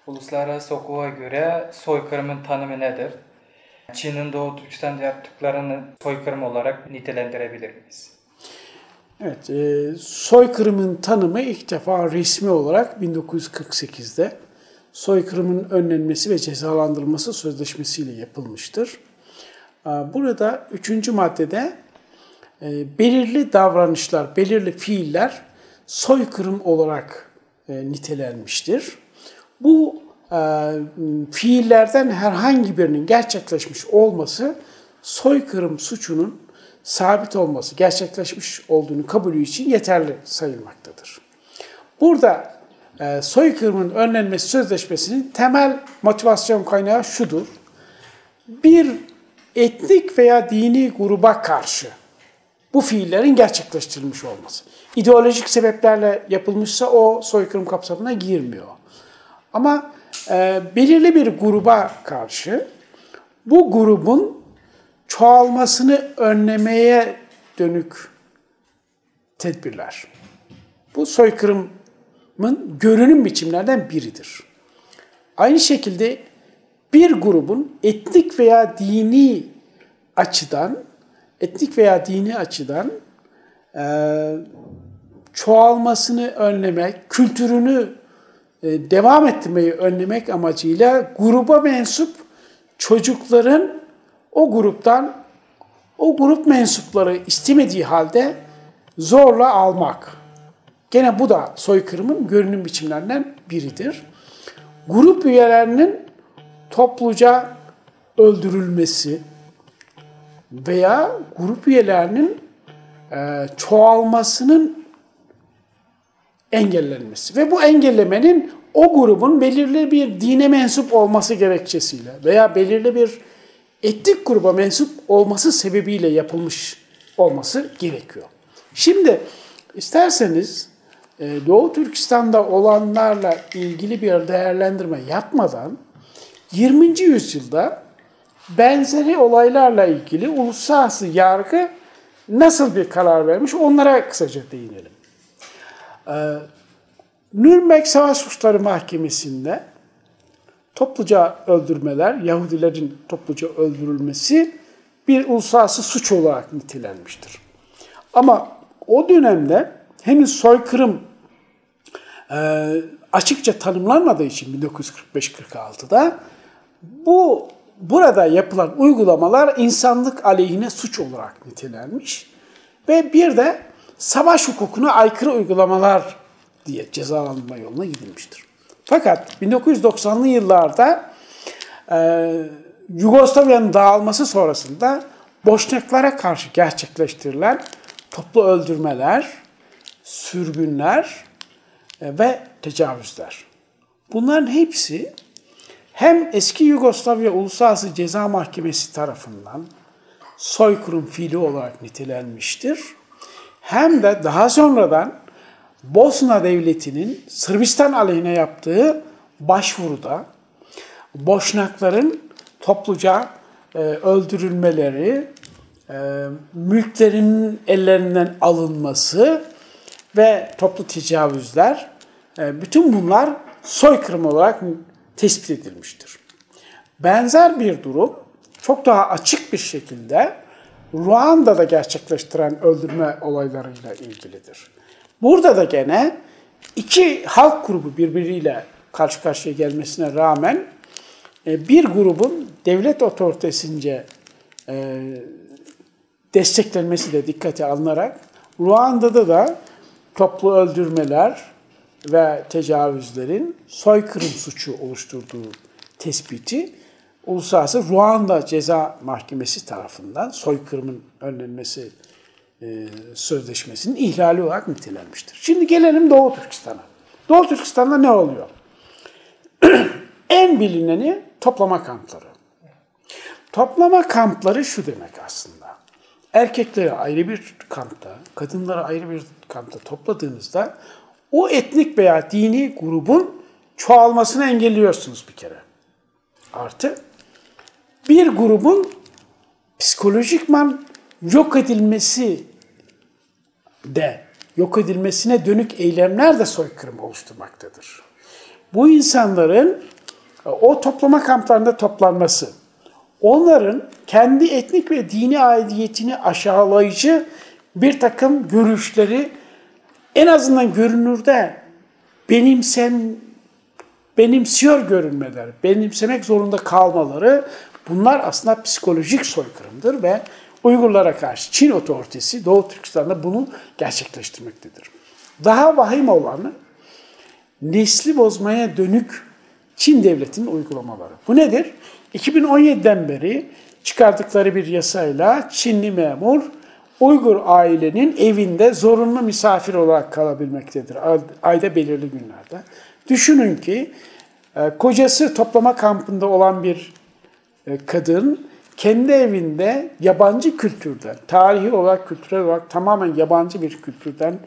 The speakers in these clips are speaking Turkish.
Uluslararası hukuka göre soykırımın tanımı nedir? Çin'in Doğu Türkistan'da yaptıklarını soykırım olarak nitelendirebilir miyiz? Evet, soykırımın tanımı ilk defa resmi olarak 1948'de Soykırımın Önlenmesi ve Cezalandırılması Sözleşmesi ile yapılmıştır. Burada 3. maddede belirli davranışlar, belirli fiiller soykırım olarak nitelenmiştir. Bu fiillerden herhangi birinin gerçekleşmiş olması soykırım suçunun sabit olması, gerçekleşmiş olduğunu kabulü için yeterli sayılmaktadır. Burada soykırımın önlenmesi sözleşmesinin temel motivasyon kaynağı şudur: bir etnik veya dini gruba karşı bu fiillerin gerçekleştirilmiş olması. İdeolojik sebeplerle yapılmışsa o soykırım kapsamına girmiyor. Ama belirli bir gruba karşı bu grubun çoğalmasını önlemeye dönük tedbirler. Bu soykırımın görünüm biçimlerden biridir. Aynı şekilde bir grubun etnik veya dini açıdan çoğalmasını önlemek, kültürünü devam ettirmeyi önlemek amacıyla gruba mensup çocukların o grup mensupları istemediği halde zorla almak. Gene bu da soykırımın görünüm biçimlerinden biridir. Grup üyelerinin topluca öldürülmesi veya grup üyelerinin çoğalmasının engellenmesi ve bu engellemenin o grubun belirli bir dine mensup olması gerekçesiyle veya belirli bir etnik gruba mensup olması sebebiyle yapılmış olması gerekiyor. Şimdi isterseniz Doğu Türkistan'da olanlarla ilgili bir değerlendirme yapmadan 20. yüzyılda benzeri olaylarla ilgili uluslararası yargı nasıl bir karar vermiş onlara kısaca değinelim. Nürnberg Savaş Suçları Mahkemesi'nde topluca öldürmeler, Yahudilerin topluca öldürülmesi bir uluslararası suç olarak nitelenmiştir. Ama o dönemde henüz soykırım açıkça tanımlanmadığı için 1945-46'da burada yapılan uygulamalar insanlık aleyhine suç olarak nitelenmiş ve bir de savaş hukukuna aykırı uygulamalar diye cezalandırma yoluna gidilmiştir. Fakat 1990'lı yıllarda Yugoslavya'nın dağılması sonrasında Boşnaklara karşı gerçekleştirilen toplu öldürmeler, sürgünler ve tecavüzler. Bunların hepsi hem eski Yugoslavya Uluslararası Ceza Mahkemesi tarafından soykırım fiili olarak nitelenmiştir. Hem de daha sonradan Bosna Devleti'nin Sırbistan aleyhine yaptığı başvuruda Boşnakların topluca öldürülmeleri, mülklerinin ellerinden alınması ve toplu tecavüzler, bütün bunlar soykırım olarak tespit edilmiştir. Benzer bir durum çok daha açık bir şekilde Ruanda'da gerçekleştiren öldürme olaylarıyla ilgilidir. Burada da gene iki halk grubu birbiriyle karşı karşıya gelmesine rağmen bir grubun devlet otoritesince desteklenmesi de dikkate alınarak Ruanda'da da toplu öldürmeler ve tecavüzlerin soykırım suçu oluşturduğu tespiti Uluslararası Ruanda Ceza Mahkemesi tarafından soykırımın önlenmesi sözleşmesinin ihlali olarak nitelenmiştir. Şimdi gelelim Doğu Türkistan'a. Doğu Türkistan'da ne oluyor? En bilineni toplama kampları. Toplama kampları şu demek aslında. Erkekleri ayrı bir kampta, kadınları ayrı bir kampta topladığınızda o etnik veya dini grubun çoğalmasını engelliyorsunuz bir kere. Artı bir grubun psikolojikman yok edilmesine dönük eylemler de soykırım oluşturmaktadır. bu insanların o toplama kamplarında toplanması, onların kendi etnik ve dini aidiyetini aşağılayıcı bir takım görüşleri en azından görünürde benimsiyor görünmeleri, benimsemek zorunda kalmaları, bunlar aslında psikolojik soykırımdır ve Uygurlara karşı Çin otoritesi Doğu Türkistan'da bunu gerçekleştirmektedir. Daha vahim olanı nesli bozmaya dönük Çin devletinin uygulamaları. Bu nedir? 2017'den beri çıkardıkları bir yasayla Çinli memur Uygur ailenin evinde zorunlu misafir olarak kalabilmektedir ayda belirli günlerde. Düşünün ki kocası toplama kampında olan bir kadın kendi evinde yabancı kültürden, tarihi olarak, kültürel olarak tamamen yabancı bir kültürden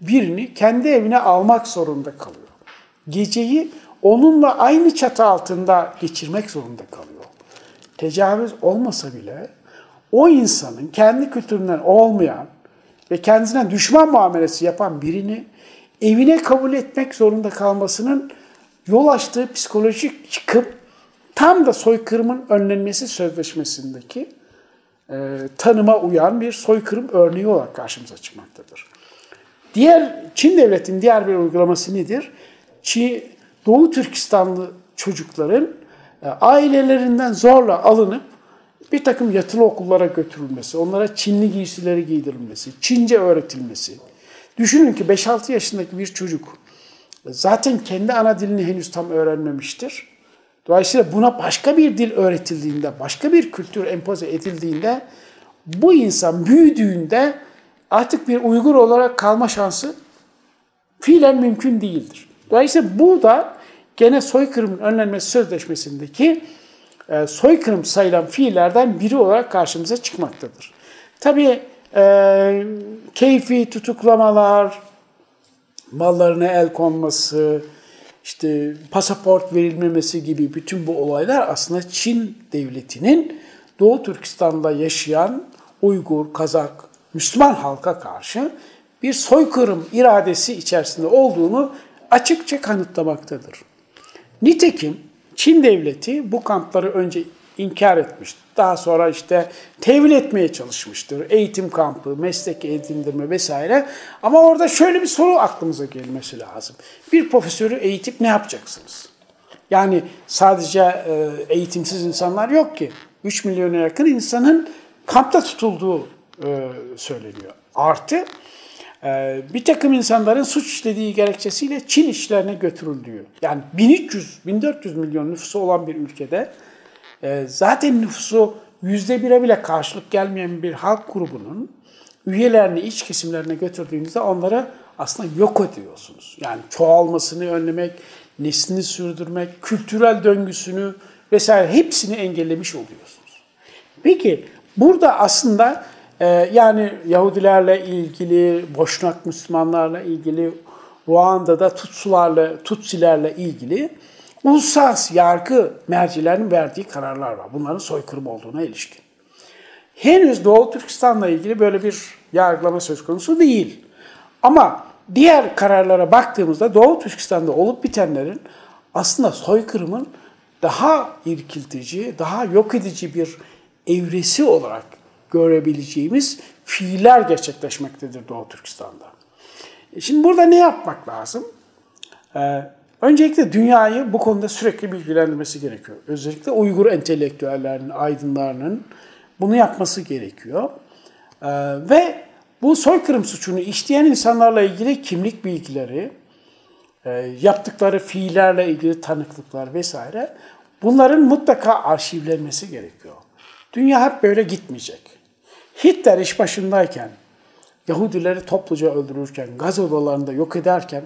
birini kendi evine almak zorunda kalıyor. Geceyi onunla aynı çatı altında geçirmek zorunda kalıyor. Tecavüz olmasa bile o insanın kendi kültüründen olmayan ve kendisine düşman muamelesi yapan birini evine kabul etmek zorunda kalmasının yol açtığı psikolojik çıkım tam da soykırımın önlenmesi sözleşmesindeki tanıma uyan bir soykırım örneği olarak karşımıza çıkmaktadır. Çin devletinin diğer bir uygulaması nedir? Doğu Türkistanlı çocukların ailelerinden zorla alınıp bir takım yatılı okullara götürülmesi, onlara Çinli giysileri giydirilmesi, Çince öğretilmesi. Düşünün ki 5-6 yaşındaki bir çocuk zaten kendi ana dilini henüz tam öğrenmemiştir. Dolayısıyla buna başka bir dil öğretildiğinde, başka bir kültür empoze edildiğinde bu insan büyüdüğünde artık bir Uygur olarak kalma şansı fiilen mümkün değildir. Dolayısıyla burada gene soykırımın önlenmesi sözleşmesindeki soykırım sayılan fiillerden biri olarak karşımıza çıkmaktadır. Tabii keyfi tutuklamalar, mallarına el konması, işte pasaport verilmemesi gibi bütün bu olaylar aslında Çin devletinin Doğu Türkistan'da yaşayan Uygur, Kazak, Müslüman halka karşı bir soykırım iradesi içerisinde olduğunu açıkça kanıtlamaktadır. Nitekim Çin devleti bu kampları önce inkar etmiştir. Daha sonra işte tevil etmeye çalışmıştır. Eğitim kampı, meslek edindirme vesaire. Ama orada şöyle bir soru aklımıza gelmesi lazım. Bir profesörü eğitip ne yapacaksınız? Yani sadece eğitimsiz insanlar yok ki. 3 milyona yakın insanın kampta tutulduğu söyleniyor. Artı bir takım insanların suç işlediği gerekçesiyle Çin işlerine götürüldüğü. Yani 1300-1400 milyon nüfusu olan bir ülkede zaten nüfusu %1'e bile karşılık gelmeyen bir halk grubunun üyelerini iç kesimlerine götürdüğünüzde onları aslında yok ediyorsunuz. Yani çoğalmasını önlemek, neslini sürdürmek, kültürel döngüsünü vesaire hepsini engellemiş oluyorsunuz. Peki burada aslında yani Yahudilerle ilgili, Boşnak Müslümanlarla ilgili, Ruanda'da Tutsilerle ilgili uluslararası yargı mercilerinin verdiği kararlar var. Bunların soykırım olduğuna ilişkin. Henüz Doğu Türkistan'la ilgili böyle bir yargılama söz konusu değil. Ama diğer kararlara baktığımızda Doğu Türkistan'da olup bitenlerin aslında soykırımın daha irkiltici, daha yok edici bir evresi olarak görebileceğimiz fiiller gerçekleşmektedir Doğu Türkistan'da. Şimdi burada ne yapmak lazım? Öncelikle dünyayı bu konuda sürekli bilgilendirmesi gerekiyor. Özellikle Uygur entelektüellerinin, aydınlarının bunu yapması gerekiyor. Ve bu soykırım suçunu işleyen insanlarla ilgili kimlik bilgileri, yaptıkları fiillerle ilgili tanıklıklar vesaire, bunların mutlaka arşivlenmesi gerekiyor. Dünya hep böyle gitmeyecek. Hitler iş başındayken, Yahudileri topluca öldürürken, gaz odalarında yok ederken,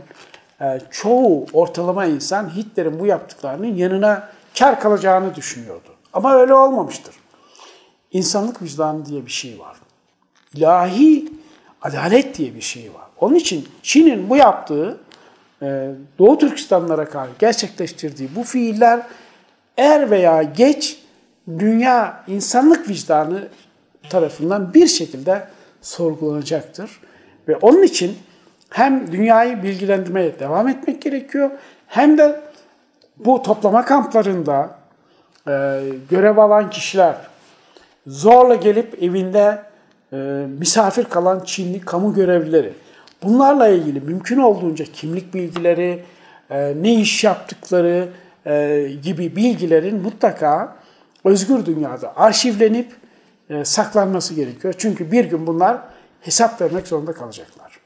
çoğu ortalama insan Hitler'in bu yaptıklarının yanına kar kalacağını düşünüyordu. Ama öyle olmamıştır. İnsanlık vicdanı diye bir şey var. İlahi adalet diye bir şey var. Onun için Çin'in bu yaptığı Doğu Türkistanlara karşı gerçekleştirdiği bu fiiller er veya geç dünya insanlık vicdanı tarafından bir şekilde sorgulanacaktır. Ve onun için hem dünyayı bilgilendirmeye devam etmek gerekiyor hem de bu toplama kamplarında görev alan kişiler, zorla gelip evinde misafir kalan Çinli kamu görevlileri, bunlarla ilgili mümkün olduğunca kimlik bilgileri, ne iş yaptıkları gibi bilgilerin mutlaka özgür dünyada arşivlenip saklanması gerekiyor. Çünkü bir gün bunlar hesap vermek zorunda kalacaklar.